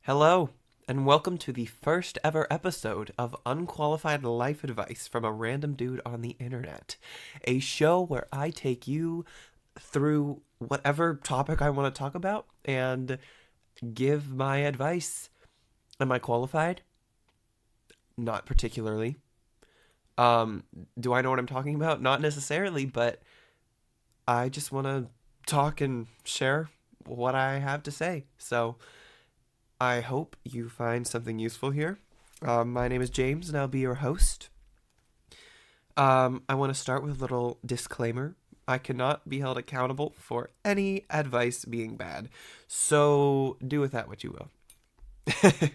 Hello, and welcome to the first ever episode of Unqualified Life Advice from a Random Dude on the Internet, a show where I take you through whatever topic I want to talk about and give my advice. Am I qualified? Not particularly. Um, do I know what I'm talking about? Not necessarily, but I just want to talk and share what I have to say. So, I hope you find something useful here. My name is James, and I'll be your host. I want to start with a little disclaimer. I cannot be held accountable for any advice being bad, so do with that what you will.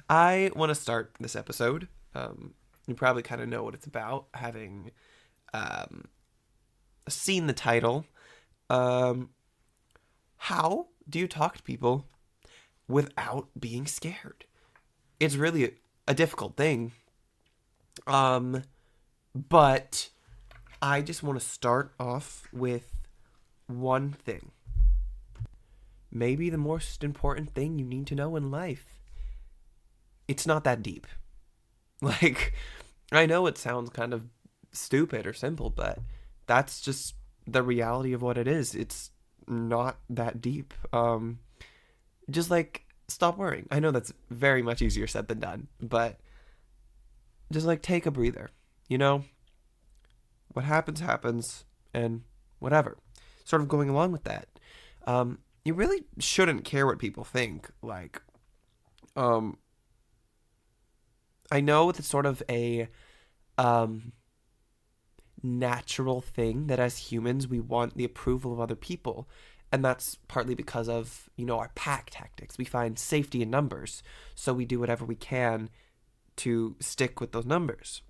I want to start this episode. You probably kind of know what it's about, having um, seen the title. Um, how do you talk to people without being scared? It's really a difficult thing. Um, but I just want to start off with one thing. Maybe the most important thing you need to know in life. It's not that deep. Like, I know it sounds kind of stupid or simple, but that's just the reality of what it is. It's not that deep. Just like stop worrying. I know that's very much easier said than done, but just like take a breather. You know, what happens happens, and whatever. Sort of going along with that. You really shouldn't care what people think. Like, um, I know it's sort of a um natural thing that as humans we want the approval of other people. And that's partly because of, our pack tactics. We find safety in numbers, so we do whatever we can to stick with those numbers.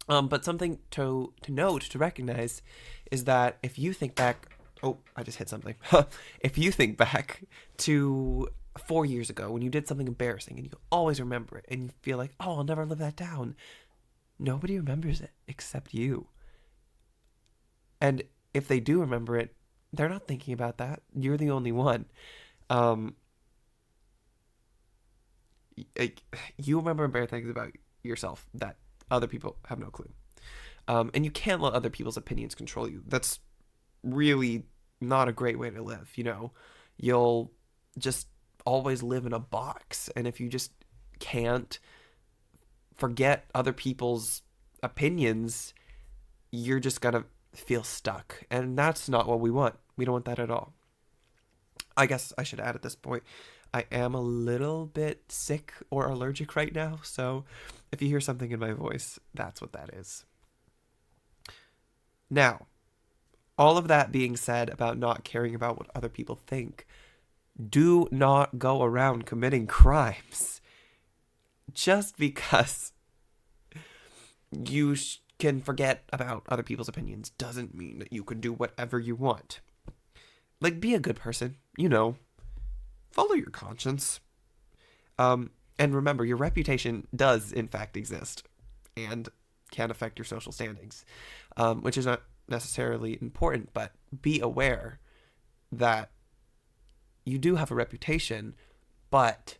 But something to note, to recognize, is that if you think back, oh, I just hit something. If you think back to 4 years ago when you did something embarrassing and you always remember it and you feel like, oh, I'll never live that down, nobody remembers it except you. And if they do remember it, they're not thinking about that. You're the only one. Um, like, you remember bad things about yourself that other people have no clue. And you can't let other people's opinions control you. That's really not a great way to live. You'll just always live in a box. And if you just can't forget other people's opinions, you're just gonna feel stuck. And that's not what we want. We don't want that at all. I guess I should add at this point, I am a little bit sick or allergic right now, so if you hear something in my voice, that's what that is. Now, all of that being said about not caring about what other people think, do not go around committing crimes just because you can forget about other people's opinions doesn't mean that you can do whatever you want. Like, be a good person, follow your conscience. And remember, your reputation does, in fact, exist and can affect your social standings, which is not necessarily important, but be aware that you do have a reputation, but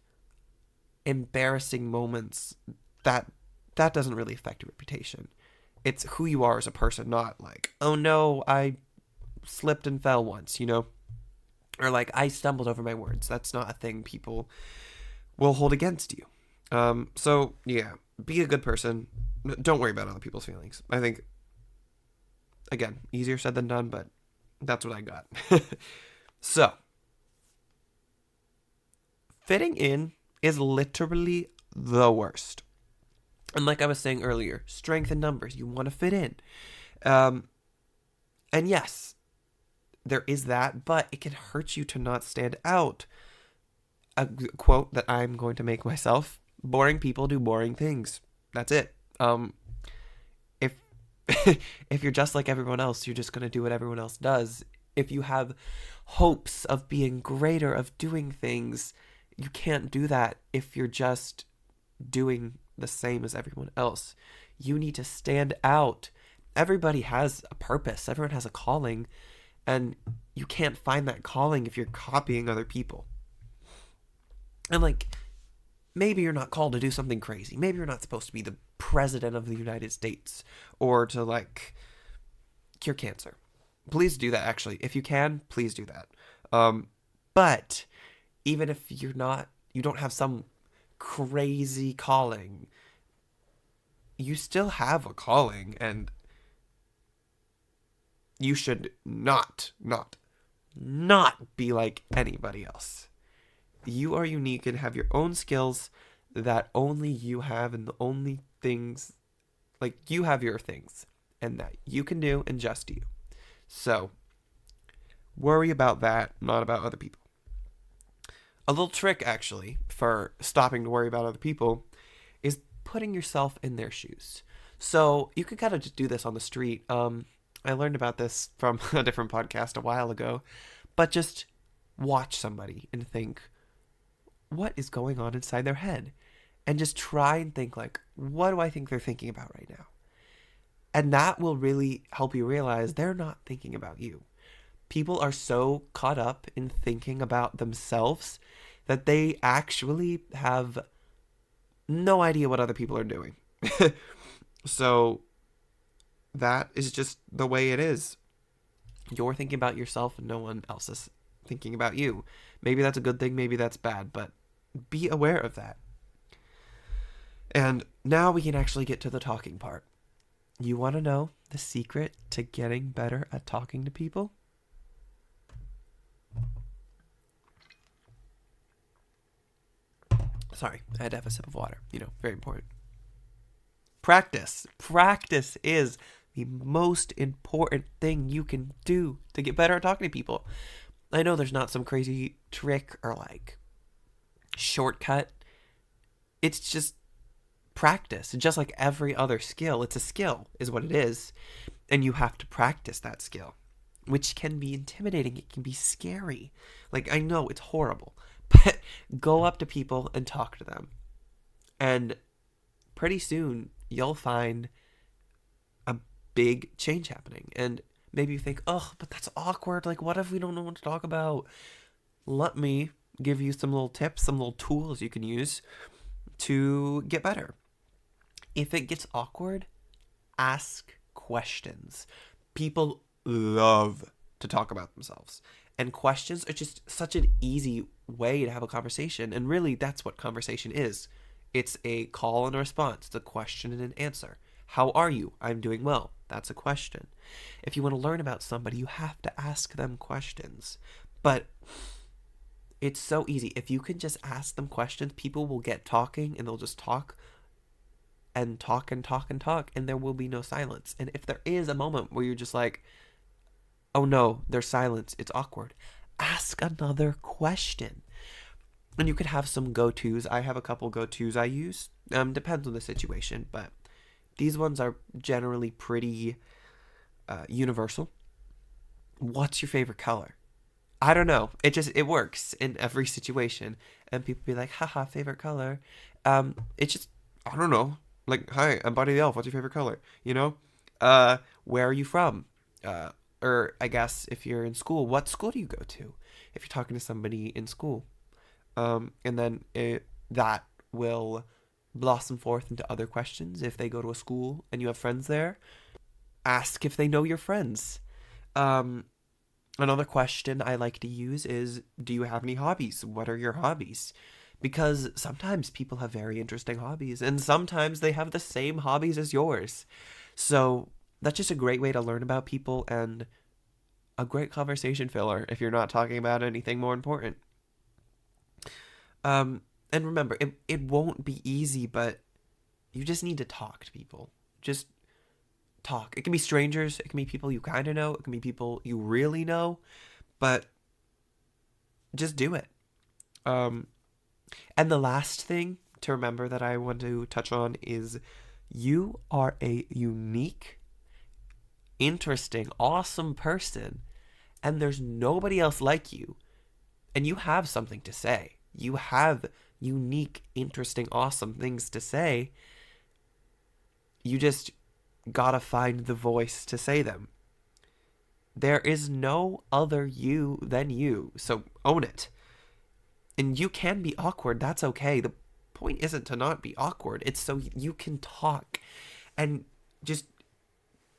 embarrassing moments, that doesn't really affect your reputation. It's who you are as a person, not like, oh no, I slipped and fell once, or like I stumbled over my words. That's not a thing people will hold against you. So yeah, be a good person. Don't worry about other people's feelings. I think, again, easier said than done, but that's what I got. So, fitting in is literally the worst. And like I was saying earlier, strength in numbers. You want to fit in. And yes, there is that, but it can hurt you to not stand out. A quote that I'm going to make myself: boring people do boring things. That's it. If if you're just like everyone else, you're just going to do what everyone else does. If you have hopes of being greater, of doing things, you can't do that if you're just doing the same as everyone else. You need to stand out. Everybody has a purpose. Everyone has a calling. And you can't find that calling if you're copying other people. And like, maybe you're not called to do something crazy. Maybe you're not supposed to be the president of the United States or to like cure cancer. Please do that, actually. If you can, please do that. But even if you don't have some crazy calling, you still have a calling, and you should not be like anybody else. You are unique and have your own skills that only you have, and the only things, like, you have your things and that you can do and just you. So worry about that, not about other people. A little trick, actually, for stopping to worry about other people is putting yourself in their shoes. So you could kind of just do this on the street. I learned about this from a different podcast a while ago, but just watch somebody and think, what is going on inside their head? And just try and think, like, what do I think they're thinking about right now? And that will really help you realize they're not thinking about you. People are so caught up in thinking about themselves that they actually have no idea what other people are doing. So that is just the way it is. You're thinking about yourself and no one else is thinking about you. Maybe that's a good thing, maybe that's bad, but be aware of that. And now we can actually get to the talking part. You want to know the secret to getting better at talking to people? Sorry, I had to have a sip of water. Very important. Practice. Practice is the most important thing you can do to get better at talking to people. I know there's not some crazy trick or like shortcut. It's just practice. Just like every other skill, it's a skill is what it is. And you have to practice that skill, which can be intimidating. It can be scary. Like, I know it's horrible, but go up to people and talk to them. And pretty soon you'll find a big change happening. And maybe you think, oh, but that's awkward. Like, what if we don't know what to talk about? Let me give you some little tips, some little tools you can use to get better. If it gets awkward, ask questions. People love to talk about themselves. And questions are just such an easy way to have a conversation. And really, that's what conversation is. It's a call and a response. It's a question and an answer. How are you? I'm doing well. That's a question. If you want to learn about somebody, you have to ask them questions. But it's so easy. If you can just ask them questions, people will get talking and they'll just talk and talk and talk and talk, and there will be no silence. And if there is a moment where you're just like, oh no, there's silence, it's awkward, ask another question. And you could have some go-tos. I have a couple go-tos I use. Depends on the situation, but these ones are generally pretty universal. What's your favorite color? I don't know. It works in every situation. And people be like, haha, favorite color. It's just, I don't know. Like, hi, I'm Buddy the Elf. What's your favorite color? Where are you from? Or I guess if you're in school, what school do you go to? If you're talking to somebody in school. And then that will blossom forth into other questions. If they go to a school and you have friends there, ask if they know your friends. Another question I like to use is, do you have any hobbies? What are your hobbies? Because sometimes people have very interesting hobbies, and sometimes they have the same hobbies as yours. So that's just a great way to learn about people and a great conversation filler if you're not talking about anything more important. And remember, it won't be easy, but you just need to talk to people. Just talk. It can be strangers. It can be people you kind of know. It can be people you really know. But just do it. And the last thing to remember that I want to touch on is you are a unique, interesting, awesome person. And there's nobody else like you. And you have something to say. You have unique, interesting, awesome things to say. You just gotta find the voice to say them. There is no other you than you, so own it. And you can be awkward. That's okay. The point isn't to not be awkward. It's so you can talk and just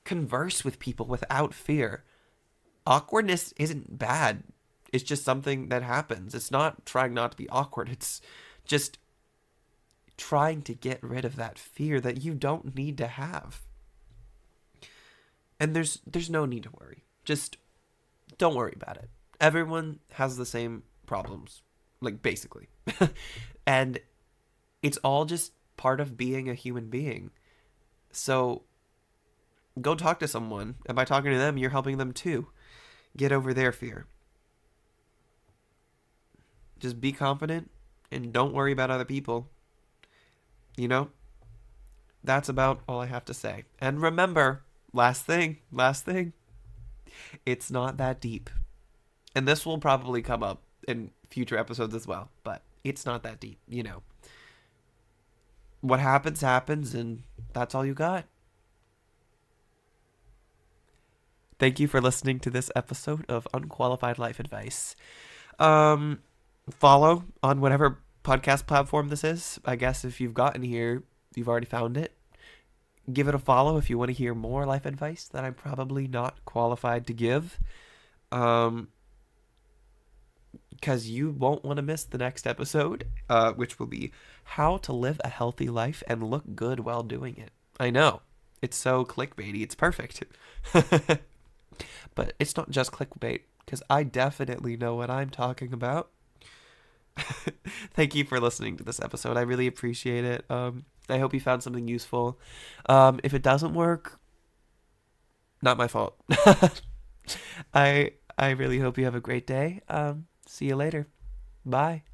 converse with people without fear. Awkwardness isn't bad. It's just something that happens. It's not trying not to be awkward. It's just trying to get rid of that fear that you don't need to have. And there's no need to worry. Just don't worry about it. Everyone has the same problems, like basically. And it's all just part of being a human being. So go talk to someone, and by talking to them, you're helping them too get over their fear. Just be confident and don't worry about other people. You know? That's about all I have to say. And remember, last thing, it's not that deep. And this will probably come up in future episodes as well, but it's not that deep, you know. What happens, happens, and that's all you got. Thank you for listening to this episode of Unqualified Life Advice. Follow on whatever podcast platform this is. I guess if you've gotten here, you've already found it. Give it a follow if you want to hear more life advice that I'm probably not qualified to give. Because you won't want to miss the next episode, which will be how to live a healthy life and look good while doing it. I know, it's so clickbaity. It's perfect. But it's not just clickbait, because I definitely know what I'm talking about. Thank you for listening to this episode. I really appreciate it. I hope you found something useful. If it doesn't work, not my fault. I really hope you have a great day. See you later. Bye.